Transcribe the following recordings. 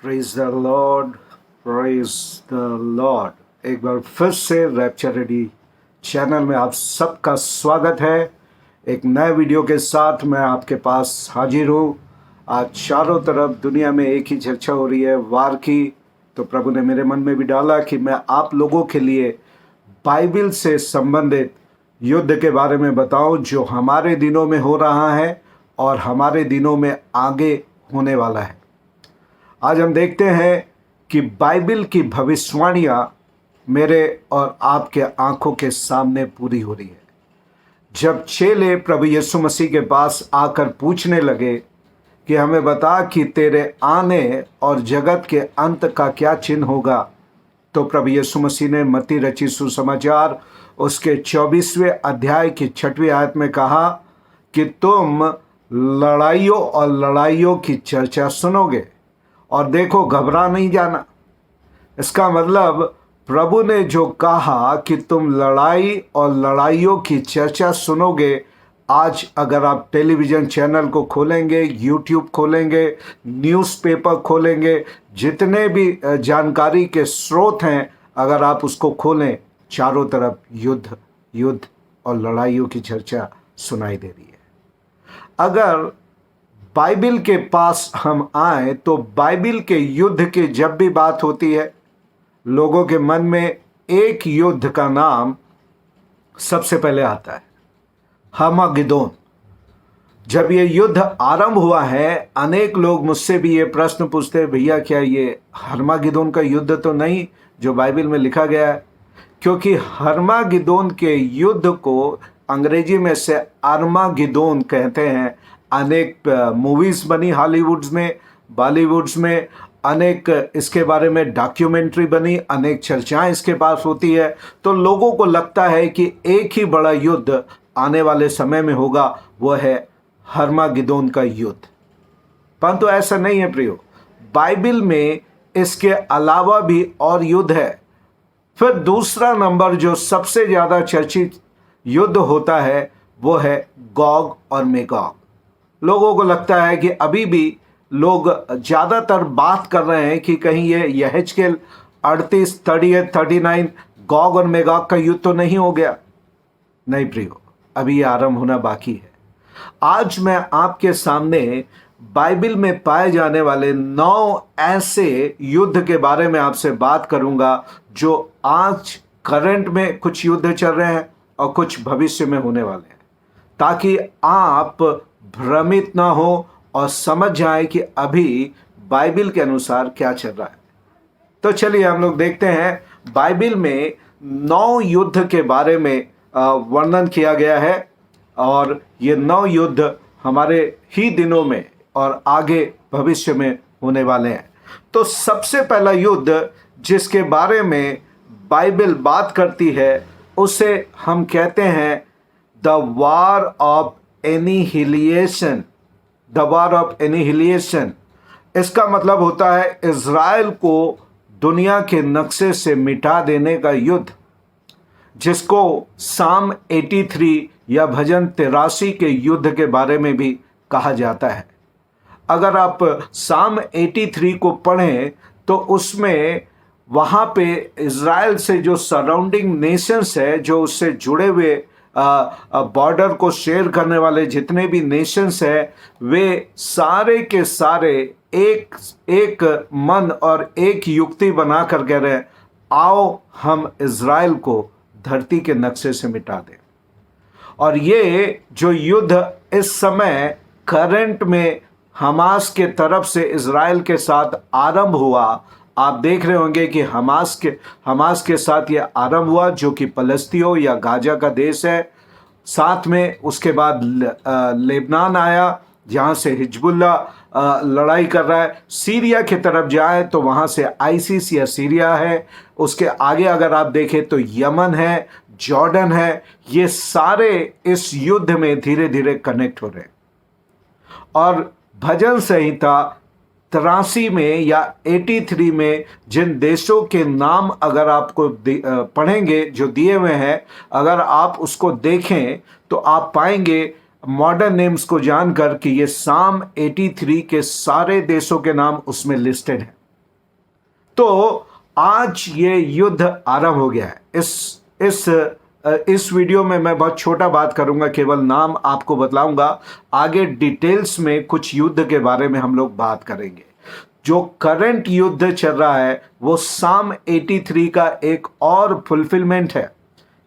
Praise the Lord, praise the Lord. एक बार फिर से रैप्चर रेडी चैनल में आप सबका स्वागत है। एक नए वीडियो के साथ मैं आपके पास हाजिर हूँ। आज चारों तरफ दुनिया में एक ही चर्चा हो रही है, वार की। तो प्रभु ने मेरे मन में भी डाला कि मैं आप लोगों के लिए बाइबल से संबंधित युद्ध के बारे में बताऊं, जो हमारे दिनों में हो रहा है और हमारे दिनों में आगे होने वाला है। आज हम देखते हैं कि बाइबल की भविष्यवाणियां मेरे और आपके आंखों के सामने पूरी हो रही है। जब चेले प्रभु यीशु मसीह के पास आकर पूछने लगे कि हमें बता कि तेरे आने और जगत के अंत का क्या चिन्ह होगा, तो प्रभु यीशु मसीह ने मत्ती रचित सुसमाचार उसके 24वें अध्याय की 6वीं आयत में कहा कि तुम लड़ाइयों और लड़ाइयों की चर्चा सुनोगे और देखो, घबरा नहीं जाना। इसका मतलब प्रभु ने जो कहा कि तुम लड़ाई और लड़ाइयों की चर्चा सुनोगे, आज अगर आप टेलीविज़न चैनल को खोलेंगे, यूट्यूब खोलेंगे, न्यूज़पेपर खोलेंगे, जितने भी जानकारी के स्रोत हैं, अगर आप उसको खोलें, चारों तरफ युद्ध युद्ध और लड़ाइयों की चर्चा सुनाई दे रही है। अगर बाइबल के पास हम आए तो बाइबल के युद्ध की जब भी बात होती है, लोगों के मन में एक युद्ध का नाम सबसे पहले आता है, हर्मागिदोन। जब ये युद्ध आरंभ हुआ है, अनेक लोग मुझसे भी ये प्रश्न पूछते हैं, भैया क्या ये हर्मागिदोन का युद्ध तो नहीं जो बाइबल में लिखा गया है? क्योंकि हर्मागिदोन के युद्ध को अंग्रेजी में से आर्मागिदोन कहते हैं। अनेक मूवीज़ बनी हॉलीवुड्स में, बॉलीवुड्स में, अनेक इसके बारे में डॉक्यूमेंट्री बनी, अनेक चर्चाएं इसके पास होती है। तो लोगों को लगता है कि एक ही बड़ा युद्ध आने वाले समय में होगा, वो है हर्मागिदोन का युद्ध। परंतु ऐसा नहीं है प्रियो, बाइबल में इसके अलावा भी और युद्ध है। फिर दूसरा नंबर जो सबसे ज़्यादा चर्चित युद्ध होता है वो है गोग और मैगोग। लोगों को लगता है कि अभी भी लोग ज़्यादातर बात कर रहे हैं कि कहीं ये यहेजकेल 38, 38, 39 गोग और मैगोग का युद्ध तो नहीं हो गया। नहीं प्रियो, अभी ये आरंभ होना बाकी है। आज मैं आपके सामने बाइबल में पाए जाने वाले 9 ऐसे युद्ध के बारे में आपसे बात करूंगा, जो आज करंट में कुछ युद्ध चल रहे हैं और कुछ भविष्य में होने वाले हैं, ताकि आप भ्रमित ना हो और समझ जाए कि अभी बाइबल के अनुसार क्या चल रहा है। तो चलिए हम लोग देखते हैं, बाइबल में 9 युद्ध के बारे में वर्णन किया गया है और ये 9 युद्ध हमारे ही दिनों में और आगे भविष्य में होने वाले हैं। तो सबसे पहला युद्ध जिसके बारे में बाइबल बात करती है, उसे हम कहते हैं the war of annihilation. The war of annihilation, इसका मतलब होता है इज़राइल को दुनिया के नक्शे से मिटा देने का युद्ध, जिसको साम 83 या भजन 83 के युद्ध के बारे में भी कहा जाता है। अगर आप साम 83 को पढ़ें तो उसमें वहाँ पे इज़राइल से जो सराउंडिंग नेशंस है, जो उससे जुड़े हुए बॉर्डर को शेयर करने वाले जितने भी नेशंस हैं, वे सारे के सारे एक मन और एक युक्ति बना कर कह रहे हैं, आओ हम इज़राइल को धरती के नक्शे से मिटा दें। और ये जो युद्ध इस समय करंट में हमास के तरफ से इज़राइल के साथ आरंभ हुआ, आप देख रहे होंगे कि हमास के साथ ये आरंभ हुआ, जो कि फलस्तीन या गाजा का देश है। साथ में उसके बाद लेबनान आया, जहाँ से हिजबुल्ला लड़ाई कर रहा है। सीरिया की तरफ जाए तो वहाँ से आईसिस या सीरिया है। उसके आगे अगर आप देखें तो यमन है, जॉर्डन है। ये सारे इस युद्ध में धीरे धीरे कनेक्ट हो रहे हैं। और भजन संहिता 83 में या 83 में जिन देशों के नाम अगर आपको पढ़ेंगे जो दिए हुए हैं, अगर आप उसको देखें तो आप पाएंगे मॉडर्न नेम्स को जानकर कि ये साम 83 के सारे देशों के नाम उसमें लिस्टेड हैं। तो आज ये युद्ध आरंभ हो गया है। इस वीडियो में मैं बहुत छोटा बात करूंगा, केवल नाम आपको बतलाऊंगा। आगे डिटेल्स में कुछ युद्ध के बारे में हम लोग बात करेंगे। जो करंट युद्ध चल रहा है वो साम 83 का एक और फुलफिलमेंट है।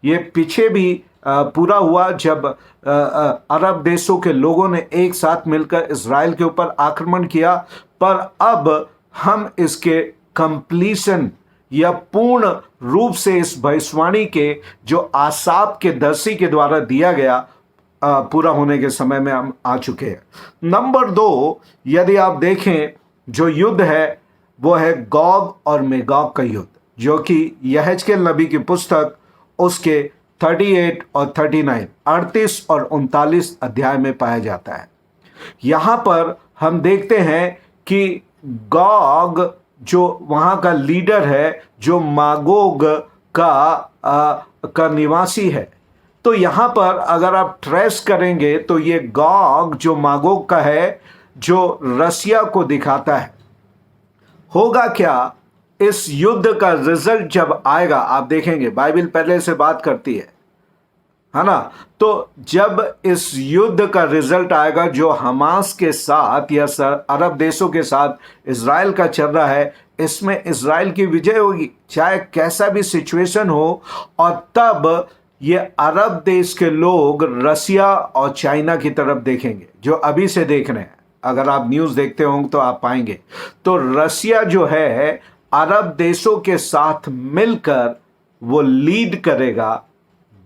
ये पीछे भी पूरा हुआ जब अरब देशों के लोगों ने एक साथ मिलकर इजराइल के ऊपर आक्रमण किया, पर अब हम इसके कंप्लीशन या पूर्ण रूप से इस भविष्यवाणी के जो आसाप के दर्शी के द्वारा दिया गया पूरा होने के समय में हम आ चुके हैं। नंबर 2, यदि आप देखें जो युद्ध है वो है गोग और मेगोग का युद्ध, जो कि यहेजकेल नबी की पुस्तक उसके 38 और 39, 38 और 39 अध्याय में पाया जाता है। यहां पर हम देखते हैं कि गोग जो वहां का लीडर है, जो मागोग का निवासी है। तो यहां पर अगर आप ट्रेस करेंगे तो ये गोग जो मागोग का है, जो रसिया को दिखाता है। होगा क्या, इस युद्ध का रिजल्ट जब आएगा, आप देखेंगे बाइबल पहले से बात करती है ना। तो जब इस युद्ध का रिजल्ट आएगा जो हमास के साथ या अरब देशों के साथ इजराइल का चल रहा है, इसमें इजराइल की विजय होगी, चाहे कैसा भी सिचुएशन हो। और तब ये अरब देश के लोग रसिया और चाइना की तरफ देखेंगे, जो अभी से देख रहे हैं। अगर आप न्यूज़ देखते होंगे तो आप पाएंगे। तो रसिया जो है अरब देशों के साथ मिलकर वो लीड करेगा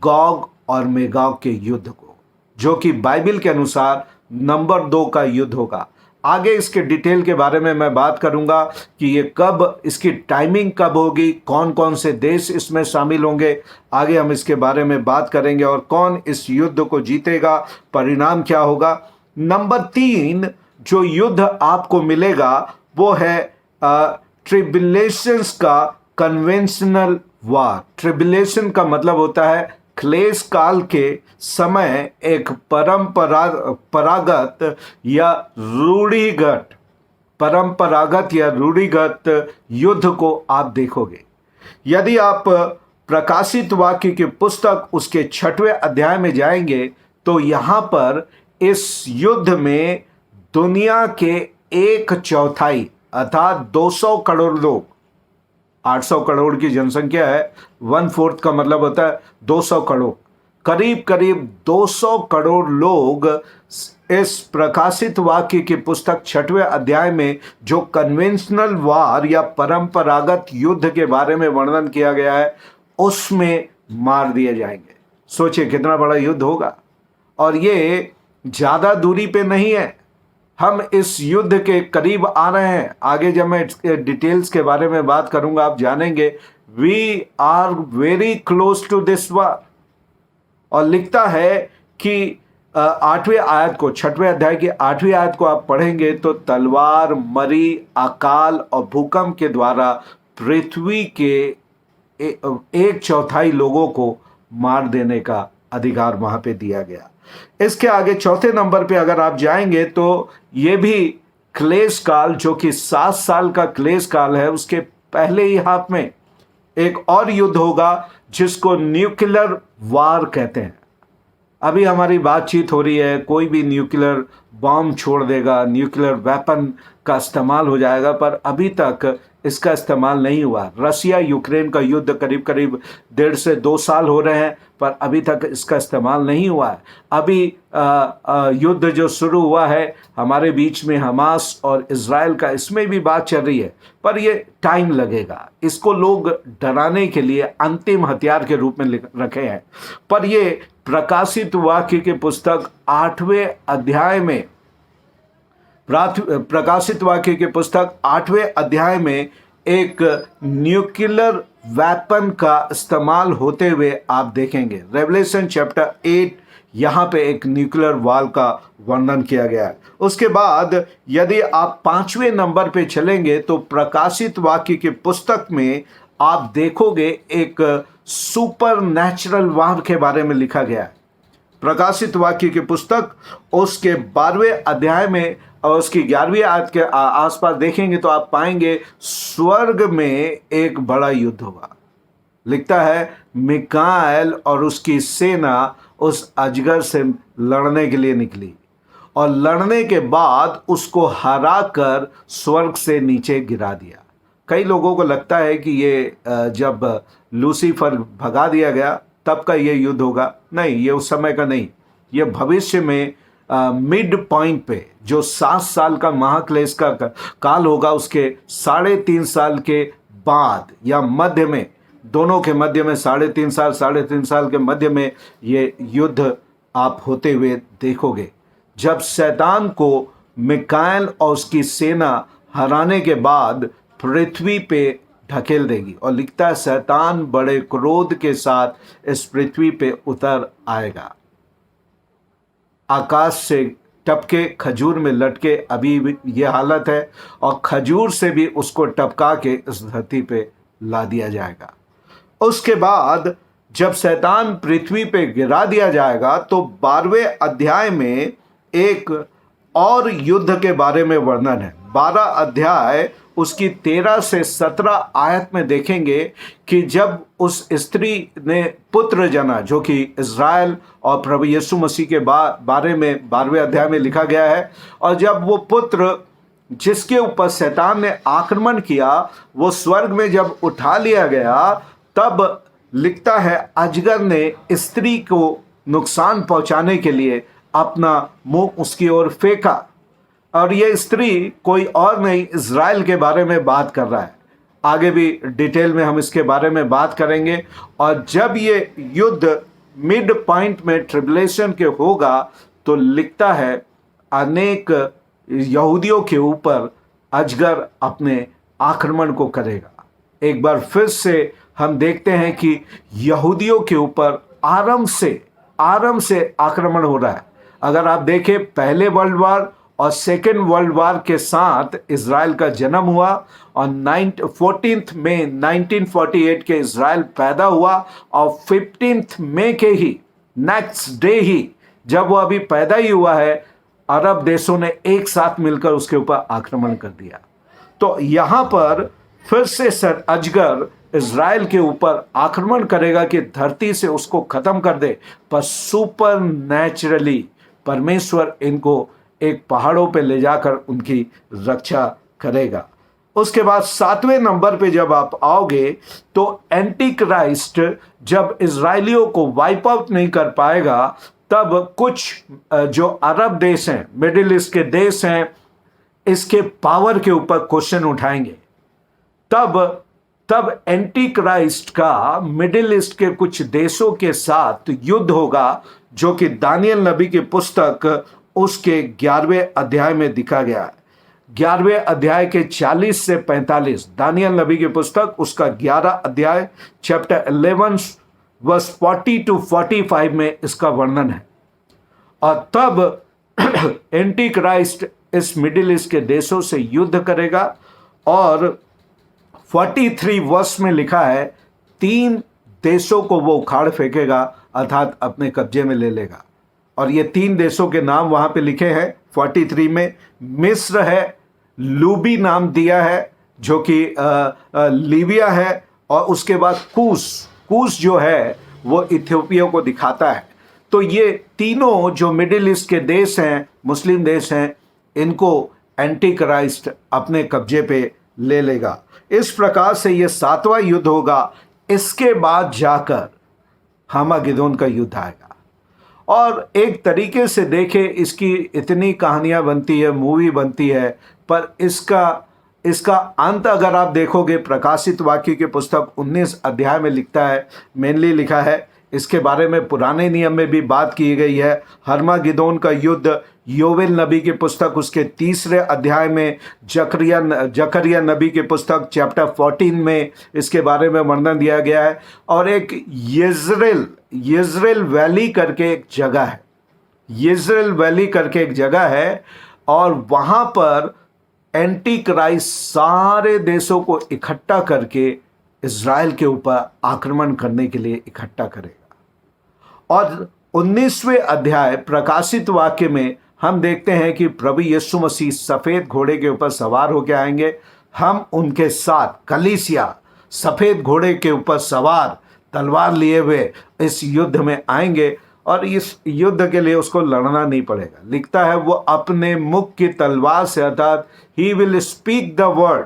गोग और मेगोग के युद्ध को, जो कि बाइबल के अनुसार नंबर 2 का युद्ध होगा। आगे इसके डिटेल के बारे में मैं बात करूंगा कि ये कब, इसकी टाइमिंग कब होगी, कौन कौन से देश इसमें शामिल होंगे। आगे हम इसके बारे में बात करेंगे और कौन इस युद्ध को जीतेगा, परिणाम क्या होगा। नंबर 3 जो युद्ध आपको मिलेगा वो है ट्रिबुलेशंस का कन्वेंशनल वार। ट्रिबुलेशन का मतलब होता है क्लेश काल के समय एक परंपरागत या रूढ़िगत युद्ध को आप देखोगे। यदि आप प्रकाशित वाक्य की पुस्तक उसके 6वें अध्याय में जाएंगे तो यहां पर इस युद्ध में दुनिया के 1/4 अर्थात 200 करोड़ लोग, 800 करोड़ की जनसंख्या है, 1/4 का मतलब होता है 200 करोड़, करीब करीब 200 करोड़ लोग इस प्रकाशित वाक्य की पुस्तक 6वें अध्याय में जो कन्वेंशनल वार या परंपरागत युद्ध के बारे में वर्णन किया गया है उसमें मार दिए जाएंगे। सोचिए कितना बड़ा युद्ध होगा। और ये ज़्यादा दूरी पे नहीं है, हम इस युद्ध के करीब आ रहे हैं। आगे जब मैं डिटेल्स के बारे में बात करूंगा आप जानेंगे। We are very close to this war. और लिखता है कि 8वें आयत को, 6वें अध्याय की 8वीं आयत को आप पढ़ेंगे तो तलवार, मरी, अकाल और भूकंप के द्वारा पृथ्वी के 1/4 लोगों को मार देने का अधिकार वहां पे दिया गया। इसके आगे 4थे नंबर पे अगर आप जाएंगे तो ये भी क्लेश काल, जो कि 7 साल का क्लेश काल है, उसके पहले ही हाथ में एक और युद्ध होगा जिसको न्यूक्लियर वार कहते हैं। अभी हमारी बातचीत हो रही है, कोई भी न्यूक्लियर बॉम्ब छोड़ देगा, न्यूक्लियर वेपन का इस्तेमाल हो जाएगा, पर अभी तक इसका इस्तेमाल नहीं हुआ। रसिया यूक्रेन का युद्ध करीब करीब 1.5 से 2 साल हो रहे हैं, पर अभी तक इसका इस्तेमाल नहीं हुआ है। अभी युद्ध जो शुरू हुआ है हमारे बीच में हमास और इजराइल का, इसमें भी बात चल रही है, पर ये टाइम लगेगा। इसको लोग डराने के लिए अंतिम हथियार के रूप में रखे हैं। पर ये प्रकाशित वाक्य की पुस्तक 8वें अध्याय में, प्रकाशित वाक्य की पुस्तक 8वें अध्याय में एक न्यूक्लियर वेपन का इस्तेमाल होते हुए आप देखेंगे। रेवलेशन चैप्टर 8 यहाँ पे एक न्यूक्लियर वार का वर्णन किया गया है। उसके बाद यदि आप 5वें नंबर पे चलेंगे तो प्रकाशित वाक्य की पुस्तक में आप देखोगे एक सुपर नेचुरल वार के बारे में लिखा गया है। प्रकाशित वाक्य की पुस्तक उसके 12वें अध्याय में और उसकी 11वीं आयत के आसपास देखेंगे तो आप पाएंगे स्वर्ग में एक बड़ा युद्ध होगा। लिखता है मिकाएल और उसकी सेना उस अजगर से लड़ने के लिए निकली और लड़ने के बाद उसको हराकर स्वर्ग से नीचे गिरा दिया। कई लोगों को लगता है कि ये जब लूसीफर भगा दिया गया तब का ये युद्ध होगा। नहीं, ये उस समय का नहीं, ये भविष्य में मिड पॉइंट पे जो 7 साल का महाक्लेश का काल होगा उसके 3.5 साल के बाद या मध्य में, दोनों के मध्य में 3.5 साल के मध्य में ये युद्ध आप होते हुए देखोगे, जब शैतान को मिकाएल और उसकी सेना हराने के बाद पृथ्वी पे ढकेल देगी। और लिखता है शैतान बड़े क्रोध के साथ इस पृथ्वी पे उतर आएगा, आकाश से टपके खजूर में लटके, अभी भी ये हालत है, और खजूर से भी उसको टपका के इस धरती पे ला दिया जाएगा। उसके बाद जब शैतान पृथ्वी पे गिरा दिया जाएगा तो 12वें अध्याय में एक और युद्ध के बारे में वर्णन है। 12 अध्याय उसकी 13 से 17 आयत में देखेंगे कि जब उस स्त्री ने पुत्र जना, जो कि इज़राइल और प्रभु यीशु मसीह के बारे में 12वें अध्याय में लिखा गया है, और जब वो पुत्र जिसके ऊपर शैतान ने आक्रमण किया वो स्वर्ग में जब उठा लिया गया, तब लिखता है अजगर ने स्त्री को नुकसान पहुंचाने के लिए अपना मुंह उसकी ओर फेंका, और ये स्त्री कोई और नहीं इज़राइल के बारे में बात कर रहा है। आगे भी डिटेल में हम इसके बारे में बात करेंगे। और जब ये युद्ध मिड पॉइंट में ट्रिबुलेशन के होगा तो लिखता है अनेक यहूदियों के ऊपर अजगर अपने आक्रमण को करेगा। एक बार फिर से हम देखते हैं कि यहूदियों के ऊपर आरंभ से आक्रमण हो रहा है। अगर आप देखें पहले वर्ल्ड वार और सेकेंड वर्ल्ड वार के साथ इज़राइल का जन्म हुआ और 14 मई 1948 के इज़राइल पैदा हुआ, और 15 मई के ही नेक्स्ट डे ही जब वो अभी पैदा ही हुआ है, अरब देशों ने एक साथ मिलकर उसके ऊपर आक्रमण कर दिया। तो यहाँ पर फिर से अजगर इज़राइल के ऊपर आक्रमण करेगा कि धरती से उसको खत्म कर दे, पर सुपर नेचुरली परमेश्वर इनको एक पहाड़ों पे ले जाकर उनकी रक्षा करेगा। उसके बाद 7वें नंबर पे जब आप आओगे तो एंटी क्राइस्ट जब इजरायलियों को वाइप आउट नहीं कर पाएगा, तब कुछ जो अरब देश हैं, मिडिल ईस्ट के देश हैं, इसके पावर के ऊपर क्वेश्चन उठाएंगे। तब एंटी क्राइस्ट का मिडिल ईस्ट के कुछ देशों के साथ युद्ध होगा, जो कि दानियल नबी की पुस्तक उसके 11वें अध्याय में दिखा गया है। 11वें अध्याय के 40 से 45, दानियल नबी की पुस्तक उसका 11 अध्याय चैप्टर 11 वर्स 40 to 45 में इसका वर्णन है। और तब एंटी क्राइस्ट इस मिडिल ईस्ट के देशों से युद्ध करेगा, और 43 वर्ष में लिखा है 3 देशों को वो उखाड़ फेंकेगा, अर्थात अपने कब्जे में ले लेगा। और ये 3 देशों के नाम वहाँ पे लिखे हैं 43 में। मिस्र है, लूबी नाम दिया है जो कि लीबिया है, और उसके बाद कूस जो है वो इथियोपिया को दिखाता है। तो ये तीनों जो मिडिल ईस्ट के देश हैं, मुस्लिम देश हैं, इनको एंटी क्राइस्ट अपने कब्जे पे ले लेगा। इस प्रकार से ये 7वां युद्ध होगा। इसके बाद जाकर हामागिदोन का युद्ध आएगा। और एक तरीके से देखें, इसकी इतनी कहानियां बनती है, मूवी बनती है, पर इसका अंत अगर आप देखोगे, प्रकाशित वाक्य की पुस्तक 19 अध्याय में लिखता है, मेनली लिखा है, इसके बारे में पुराने नियम में भी बात की गई है। हर्मागिदोन का युद्ध योवेल नबी की पुस्तक उसके 3रे अध्याय में, जकरिया नबी की पुस्तक चैप्टर 14 में इसके बारे में वर्णन दिया गया है। और एक यिज्रेल वैली करके एक जगह है, यिज्रेल वैली करके एक जगह है, और वहाँ पर एंटी क्राइस्ट सारे देशों को इकट्ठा करके इज़राइल के ऊपर आक्रमण करने के लिए इकट्ठा करेगा। और 19वें अध्याय प्रकाशित वाक्य में हम देखते हैं कि प्रभु यीशु मसीह सफ़ेद घोड़े के ऊपर सवार होकर आएंगे। हम उनके साथ कलीसिया सफ़ेद घोड़े के ऊपर सवार तलवार लिए हुए इस युद्ध में आएंगे और इस युद्ध के लिए उसको लड़ना नहीं पड़ेगा। लिखता है वो अपने मुख की तलवार से अर्थात he will speak the word,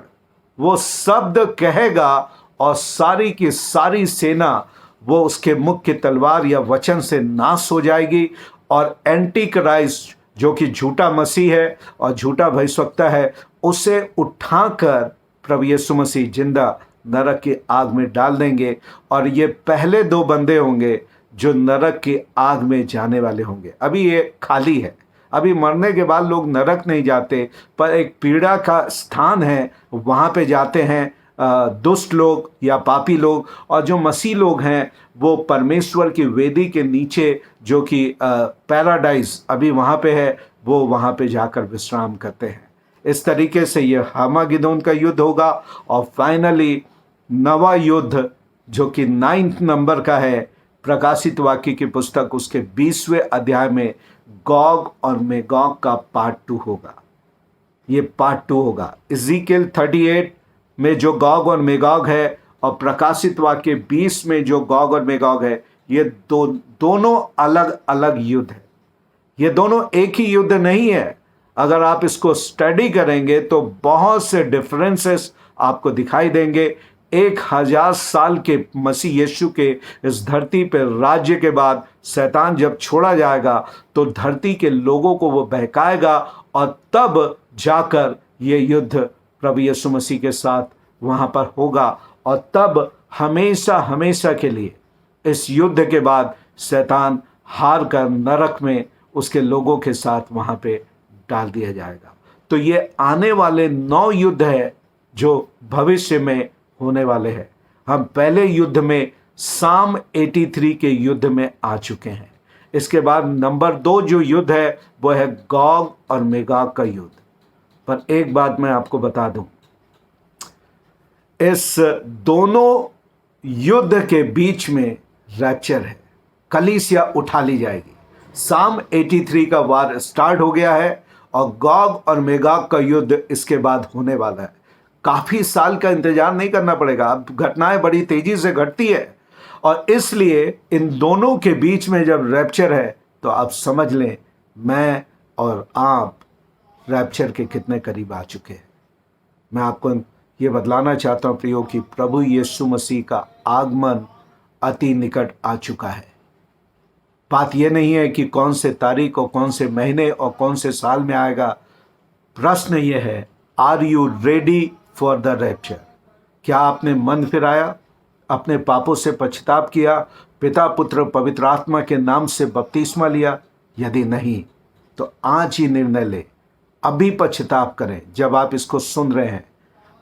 वो शब्द कहेगा और सारी की सारी सेना वो उसके मुख की तलवार या वचन से नाश हो जाएगी। और एंटी क्राइस्ट जो कि झूठा मसीह है और झूठा भविष्यवक्ता है, उसे उठाकर प्रभु यीशु मसीह जिंदा नरक की आग में डाल देंगे। और ये पहले 2 बंदे होंगे जो नरक की आग में जाने वाले होंगे। अभी ये खाली है, अभी मरने के बाद लोग नरक नहीं जाते, पर एक पीड़ा का स्थान है, वहाँ पे जाते हैं दुष्ट लोग या पापी लोग। और जो मसीह लोग हैं वो परमेश्वर की वेदी के नीचे जो कि पैराडाइज अभी वहाँ पे है, वो वहाँ पे जाकर विश्राम करते हैं। इस तरीके से ये हामागिदोन का युद्ध होगा। और फाइनली नवा युद्ध जो कि 9 नंबर का है, प्रकाशित वाक्य की पुस्तक उसके 20वें अध्याय में गॉग और मेगॉग का पार्ट 2 होगा। ये पार्ट 2 होगा। इज़ीकिएल 38 में जो गॉग और मेगॉग है और प्रकाशित वाक्य 20 में जो गॉग और मेगॉग है, ये दोनों अलग अलग युद्ध है। ये दोनों एक ही युद्ध नहीं है। अगर आप इसको स्टडी करेंगे तो बहुत से डिफरेंसेस आपको दिखाई देंगे। 1000 साल के मसीह यीशु के इस धरती पर राज्य के बाद शैतान जब छोड़ा जाएगा तो धरती के लोगों को वो बहकाएगा और तब जाकर ये युद्ध प्रभु यीशु मसीह के साथ वहाँ पर होगा। और तब हमेशा हमेशा के लिए इस युद्ध के बाद शैतान हार कर नरक में उसके लोगों के साथ वहाँ पे डाल दिया जाएगा। तो ये आने वाले 9 युद्ध है जो भविष्य में होने वाले हैं। हम पहले युद्ध में साम 83 के युद्ध में आ चुके हैं। इसके बाद नंबर 2 जो युद्ध है वो है गॉग और मेगॉग का युद्ध। पर एक बात मैं आपको बता दूं, इस दोनों युद्ध के बीच में रैप्चर है, कलीसिया उठा ली जाएगी। साम 83 का वार स्टार्ट हो गया है और गॉग और मेगॉग का युद्ध इसके बाद होने वाला है। काफ़ी साल का इंतजार नहीं करना पड़ेगा। अब घटनाएं बड़ी तेजी से घटती है और इसलिए इन दोनों के बीच में जब रैप्चर है तो आप समझ लें मैं और आप रैप्चर के कितने करीब आ चुके हैं। मैं आपको ये बतलाना चाहता हूँ प्रियो कि प्रभु यीशु मसीह का आगमन अति निकट आ चुका है। बात यह नहीं है कि कौन से तारीख और कौन से महीने और कौन से साल में आएगा। प्रश्न ये है, are you ready for the rapture? क्या आपने मन फिराया, अपने पापों से पश्चाताप किया, पिता पुत्र पवित्र आत्मा के नाम से बपतिस्मा लिया? यदि नहीं तो आज ही निर्णय ले, अभी पश्चाताप करें। जब आप इसको सुन रहे हैं,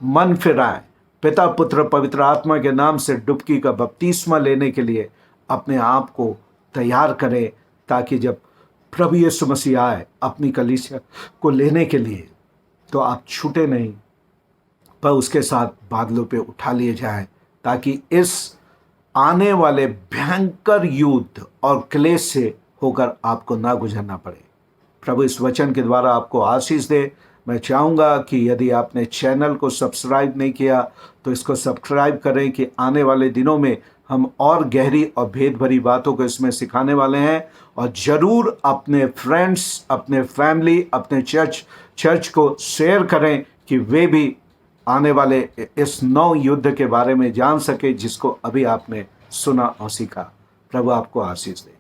मन फिराएं, पिता पुत्र पवित्र आत्मा के नाम से डुबकी का बपतिस्मा लेने के लिए अपने आप को तैयार करें, ताकि जब प्रभु यीशु मसीह आए अपनी कलीसिया को लेने के लिए तो आप छूटे नहीं, पर उसके साथ बादलों पे उठा लिए जाएं, ताकि इस आने वाले भयंकर युद्ध और क्लेश से होकर आपको ना गुजरना पड़े। प्रभु इस वचन के द्वारा आपको आशीष दे। मैं चाहूँगा कि यदि आपने चैनल को सब्सक्राइब नहीं किया तो इसको सब्सक्राइब करें कि आने वाले दिनों में हम और गहरी और भेद भरी बातों को इसमें सिखाने वाले हैं। और ज़रूर अपने फ्रेंड्स, अपने फैमिली, अपने चर्च को शेयर करें कि वे भी आने वाले इस 9 युद्ध के बारे में जान सके जिसको अभी आपने सुना और सीखा। प्रभु आपको आशीष दे।